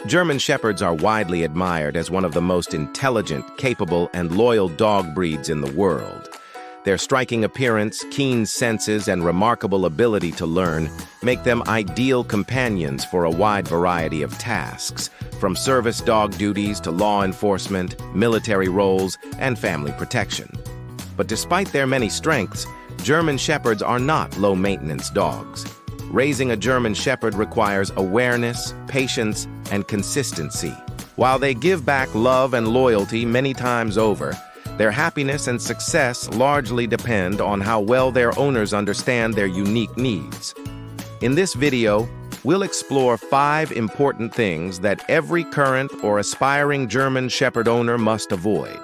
German Shepherds are widely admired as one of the most intelligent, capable, and loyal dog breeds in the world. Their striking appearance, keen senses, and remarkable ability to learn make them ideal companions for a wide variety of tasks, from service dog duties to law enforcement, military roles, and family protection. But despite their many strengths, German Shepherds are not low-maintenance dogs. Raising a German Shepherd requires awareness, patience, and consistency. While they give back love and loyalty many times over, their happiness and success largely depend on how well their owners understand their unique needs. In this video, we'll explore 5 important things that every current or aspiring German Shepherd owner must avoid.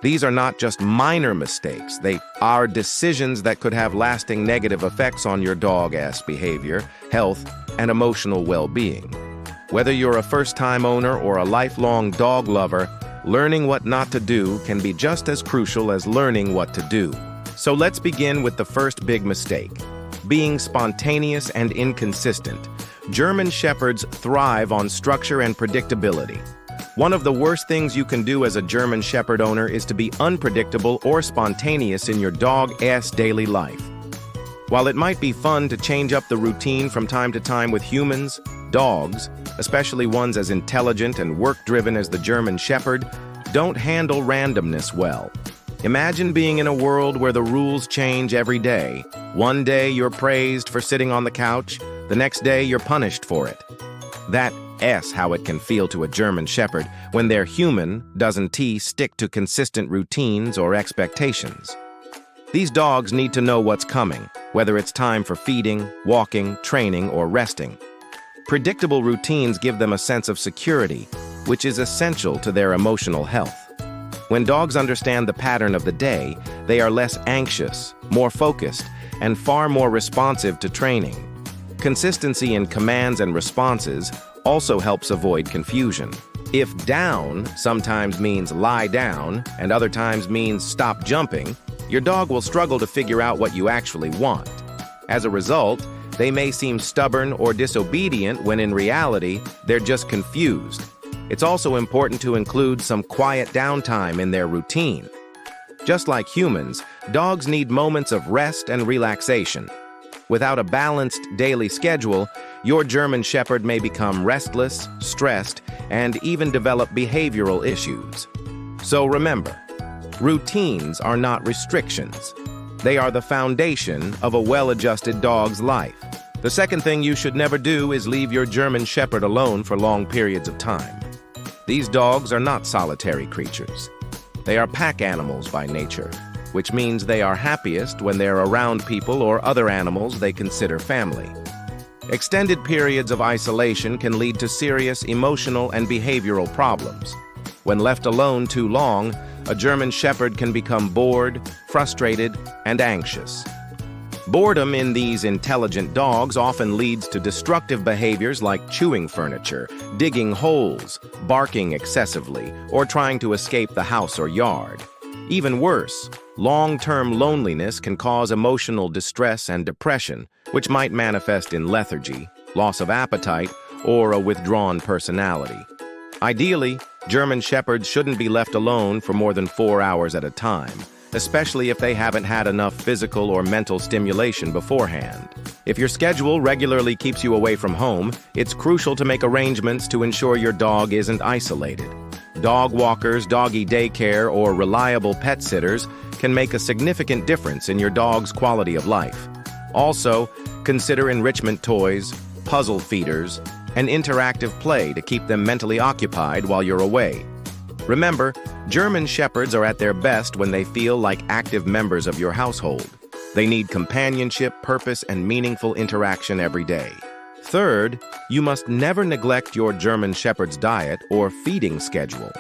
These are not just minor mistakes, they are decisions that could have lasting negative effects on your dog's behavior, health, and emotional well-being. Whether you're a first-time owner or a lifelong dog lover, learning what not to do can be just as crucial as learning what to do. So let's begin with the first big mistake: being spontaneous and inconsistent. German Shepherds thrive on structure and predictability. One of the worst things you can do as a German Shepherd owner is to be unpredictable or spontaneous in your dog's daily life. While it might be fun to change up the routine from time to time with humans, dogs, especially ones as intelligent and work-driven as the German Shepherd, don't handle randomness well. Imagine being in a world where the rules change every day. One day you're praised for sitting on the couch, the next day you're punished for it. That's how it can feel to a German Shepherd when their human doesn't stick to consistent routines or expectations. These dogs need to know what's coming, whether it's time for feeding, walking, training, or resting. Predictable routines give them a sense of security, which is essential to their emotional health. When dogs understand the pattern of the day, they are less anxious, more focused, and far more responsive to training. Consistency in commands and responses also helps avoid confusion. If down sometimes means lie down and other times means stop jumping, your dog will struggle to figure out what you actually want. As a result, they may seem stubborn or disobedient when in reality, they're just confused. It's also important to include some quiet downtime in their routine. Just like humans, dogs need moments of rest and relaxation. Without a balanced daily schedule, your German Shepherd may become restless, stressed, and even develop behavioral issues. So remember, routines are not restrictions. They are the foundation of a well-adjusted dog's life. The second thing you should never do is leave your German Shepherd alone for long periods of time. These dogs are not solitary creatures. They are pack animals by nature, which means they are happiest when they're around people or other animals they consider family. Extended periods of isolation can lead to serious emotional and behavioral problems. When left alone too long, a German Shepherd can become bored, frustrated, and anxious. Boredom in these intelligent dogs often leads to destructive behaviors like chewing furniture, digging holes, barking excessively, or trying to escape the house or yard. Even worse, long-term loneliness can cause emotional distress and depression, which might manifest in lethargy, loss of appetite, or a withdrawn personality. Ideally, German Shepherds shouldn't be left alone for more than 4 hours at a time, especially if they haven't had enough physical or mental stimulation beforehand. If your schedule regularly keeps you away from home, it's crucial to make arrangements to ensure your dog isn't isolated. Dog walkers, doggy daycare, or reliable pet sitters can make a significant difference in your dog's quality of life. Also, consider enrichment toys, puzzle feeders, and interactive play to keep them mentally occupied while you're away. Remember, German Shepherds are at their best when they feel like active members of your household. They need companionship, purpose, and meaningful interaction every day. Third, you must never neglect your German Shepherd's diet or feeding schedule.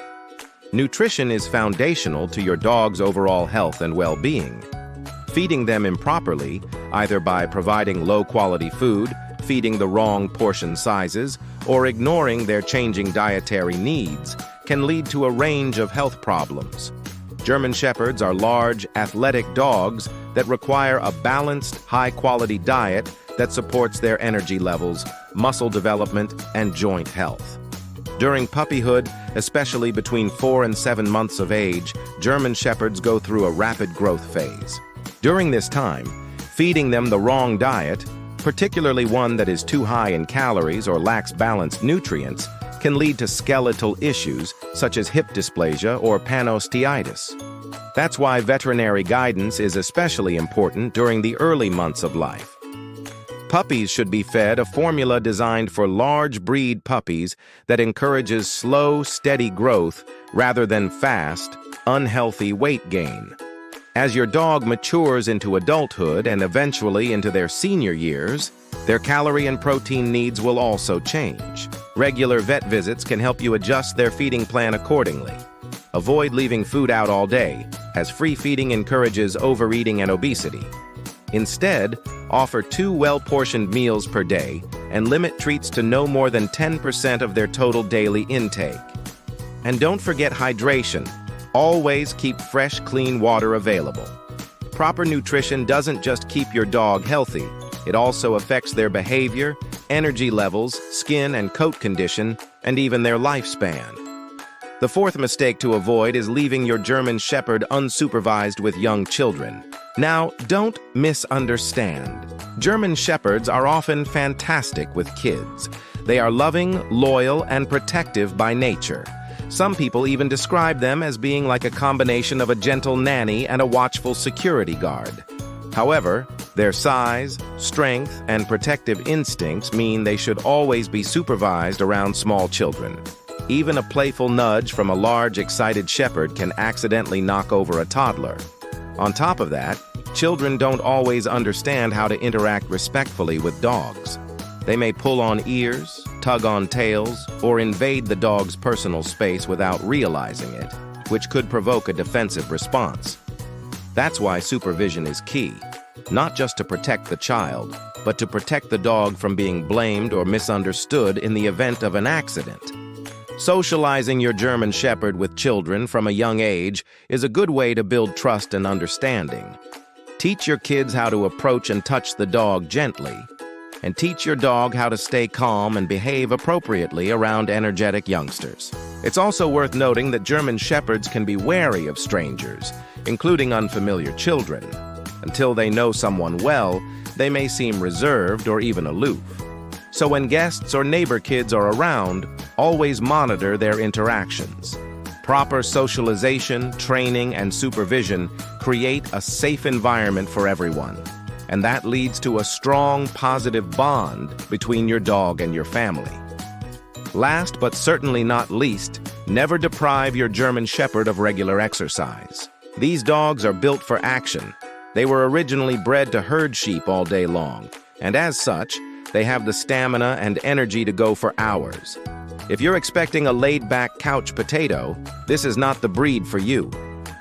Nutrition is foundational to your dog's overall health and well-being. Feeding them improperly, either by providing low-quality food, feeding the wrong portion sizes, or ignoring their changing dietary needs, can lead to a range of health problems. German Shepherds are large, athletic dogs that require a balanced, high-quality diet that supports their energy levels, muscle development, and joint health. During puppyhood, especially between 4 and 7 months of age, German Shepherds go through a rapid growth phase. During this time, feeding them the wrong diet, particularly one that is too high in calories or lacks balanced nutrients, can lead to skeletal issues such as hip dysplasia or panosteitis. That's why veterinary guidance is especially important during the early months of life. Puppies should be fed a formula designed for large breed puppies that encourages slow, steady growth rather than fast, unhealthy weight gain. As your dog matures into adulthood and eventually into their senior years, their calorie and protein needs will also change. Regular vet visits can help you adjust their feeding plan accordingly. Avoid leaving food out all day, as free feeding encourages overeating and obesity. Instead, offer 2 well-portioned meals per day and limit treats to no more than 10% of their total daily intake. And don't forget hydration. Always keep fresh, clean water available. Proper nutrition doesn't just keep your dog healthy, it also affects their behavior, energy levels, skin and coat condition, and even their lifespan. The fourth mistake to avoid is leaving your German Shepherd unsupervised with young children. Now, don't misunderstand. German Shepherds are often fantastic with kids. They are loving, loyal, and protective by nature. Some people even describe them as being like a combination of a gentle nanny and a watchful security guard. However, their size, strength, and protective instincts mean they should always be supervised around small children. Even a playful nudge from a large, excited shepherd can accidentally knock over a toddler. On top of that, children don't always understand how to interact respectfully with dogs. They may pull on ears, tug on tails, or invade the dog's personal space without realizing it, which could provoke a defensive response. That's why supervision is key, not just to protect the child, but to protect the dog from being blamed or misunderstood in the event of an accident. Socializing your German Shepherd with children from a young age is a good way to build trust and understanding. Teach your kids how to approach and touch the dog gently, and teach your dog how to stay calm and behave appropriately around energetic youngsters. It's also worth noting that German Shepherds can be wary of strangers, including unfamiliar children. Until they know someone well, they may seem reserved or even aloof. So when guests or neighbor kids are around, always monitor their interactions. Proper socialization, training, and supervision create a safe environment for everyone. And that leads to a strong, positive bond between your dog and your family. Last but certainly not least, never deprive your German Shepherd of regular exercise. These dogs are built for action. They were originally bred to herd sheep all day long, and as such, they have the stamina and energy to go for hours. If you're expecting a laid-back couch potato, this is not the breed for you.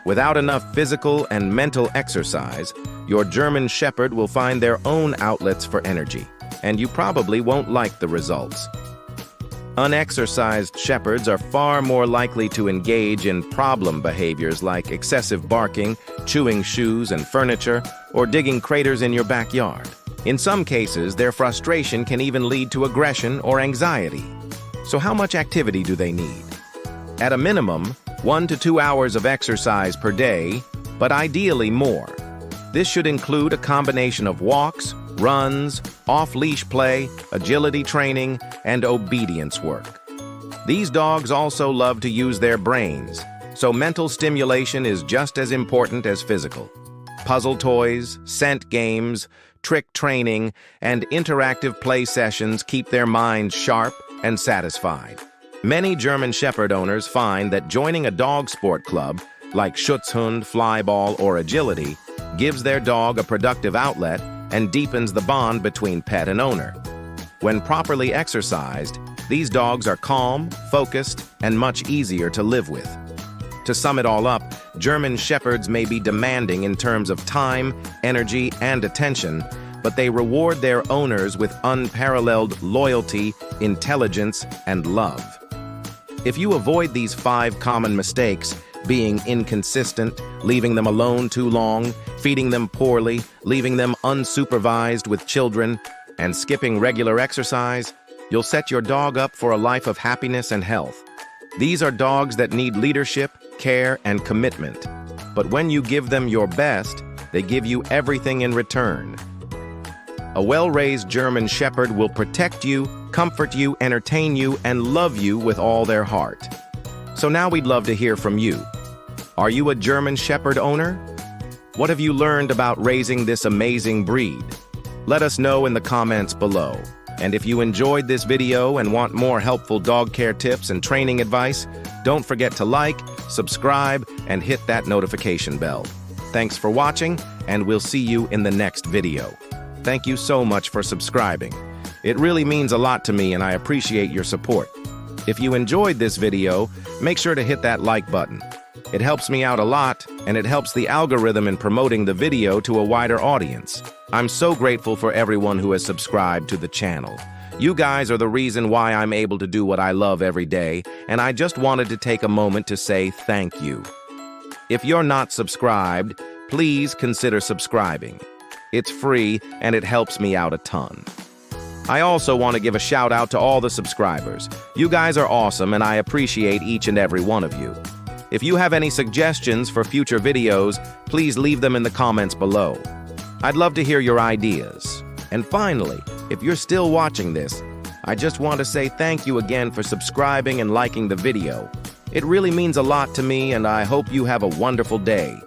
Without enough physical and mental exercise, your German Shepherd will find their own outlets for energy, and you probably won't like the results. Unexercised shepherds are far more likely to engage in problem behaviors like excessive barking, chewing shoes and furniture, or digging craters in your backyard. In some cases, their frustration can even lead to aggression or anxiety. So how much activity do they need? At a minimum, 1 to 2 hours of exercise per day, but ideally more. This should include a combination of walks, runs, off-leash play, agility training, and obedience work. These dogs also love to use their brains, so mental stimulation is just as important as physical. Puzzle toys, scent games, trick training, and interactive play sessions keep their minds sharp and satisfied. Many German Shepherd owners find that joining a dog sport club, like Schutzhund, Flyball, or Agility, gives their dog a productive outlet and deepens the bond between pet and owner. When properly exercised, these dogs are calm, focused, and much easier to live with. To sum it all up, German Shepherds may be demanding in terms of time, energy, and attention, but they reward their owners with unparalleled loyalty, intelligence, and love. If you avoid these 5 common mistakes, being inconsistent, leaving them alone too long, feeding them poorly, leaving them unsupervised with children, and skipping regular exercise, You'll set your dog up for a life of happiness and health. These are dogs that need leadership, care, and commitment. But when you give them your best, they give you everything in return. A well-raised German Shepherd will protect you, comfort you, entertain you, and love you with all their heart. So now we'd love to hear from you. Are you a German Shepherd owner? What have you learned about raising this amazing breed? Let us know in the comments below. And if you enjoyed this video and want more helpful dog care tips and training advice, don't forget to like, subscribe, and hit that notification bell. Thanks for watching, and we'll see you in the next video. Thank you so much for subscribing. It really means a lot to me, and I appreciate your support. If you enjoyed this video, make sure to hit that like button. It helps me out a lot, and it helps the algorithm in promoting the video to a wider audience. I'm so grateful for everyone who has subscribed to the channel. You guys are the reason why I'm able to do what I love every day, and I just wanted to take a moment to say thank you. If you're not subscribed, please consider subscribing. It's free, and it helps me out a ton. I also want to give a shout out to all the subscribers. You guys are awesome, and I appreciate each and every one of you. If you have any suggestions for future videos, please leave them in the comments below. I'd love to hear your ideas. And finally, if you're still watching this, I just want to say thank you again for subscribing and liking the video. It really means a lot to me, and I hope you have a wonderful day.